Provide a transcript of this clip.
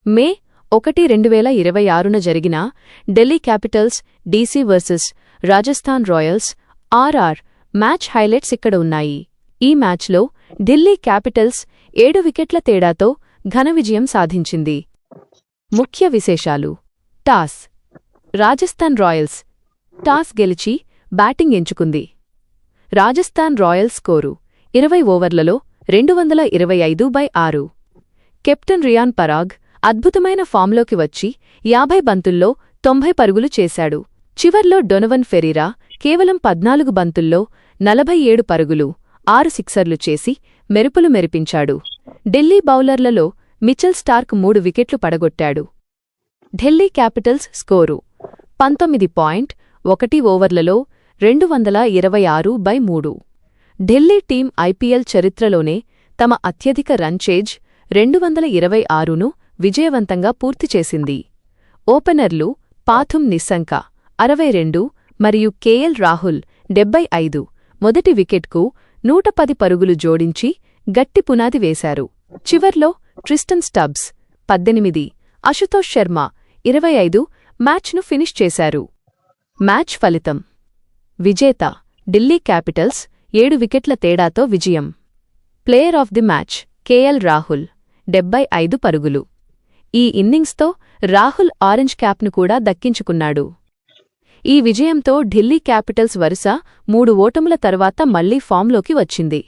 మే 1, 2026న జరిగిన Delhi capitals DC versus Rajasthan royals RR match highlights ఇక్కడ ఉన్నాయి. ఈ మ్యాచ్లో ఢిల్లీ క్యాపిటల్స్ 7 వికెట్ల తేడాతో ఘన విజయం సాధించింది. ముఖ్య విశేషాలు: టాస్ రాజస్థాన్ రాయల్స్ టాస్ గెలిచి బ్యాటింగ్ ఎంచుకుంది. రాజస్థాన్ రాయల్స్ స్కోరు 20 ఓవర్లలో 225/6. కెప్టెన్ రియాన్ పరాగ్ అద్భుతమైన ఫామ్లోకి వచ్చి 50 బంతుల్లో 90 పరుగులు చేశాడు. చివర్లో డొనవన్ ఫెరీరా కేవలం 14 బంతుల్లో 47 పరుగులు, 6 సిక్సర్లు చేసి మెరుపులు మెరిపించాడు. ఢిల్లీ బౌలర్లలో మిచెల్ స్టార్క్ 3 వికెట్లు పడగొట్టాడు. ఢిల్లీ క్యాపిటల్స్ స్కోరు 19.1 ఓవర్లలో 226/3. ఢిల్లీ టీం ఐపీఎల్ చరిత్రలోనే తమ అత్యధిక రన్ చేజ్ 226ను విజయవంతంగా పూర్తి చేసింది. ఓపెనర్లు పాథుమ్ నిస్సంక 62 మరియు కేఎల్ రాహుల్ 75 మొదటి వికెట్కు 110 పరుగులు జోడించి గట్టి పునాది వేశారు. చివర్లో ట్రిస్టన్ స్టబ్స్ 18, అశుతోష్ శర్మ 25 మ్యాచ్ను ఫినిష్ చేశారు. మ్యాచ్ ఫలితం: విజేత ఢిల్లీ క్యాపిటల్స్ 7 వికెట్ల తేడాతో విజయం. Player of the match KL Rahul 75 పరుగులు. ఈ ఇన్నింగ్స్తో రాహుల్ ఆరెంజ్ క్యాప్ను కూడా దక్కించుకున్నాడు. ఈ విజయంతో ఢిల్లీ క్యాపిటల్స్ వరుస 3 ఓటముల తర్వాత మళ్లీ ఫామ్లోకి వచ్చింది.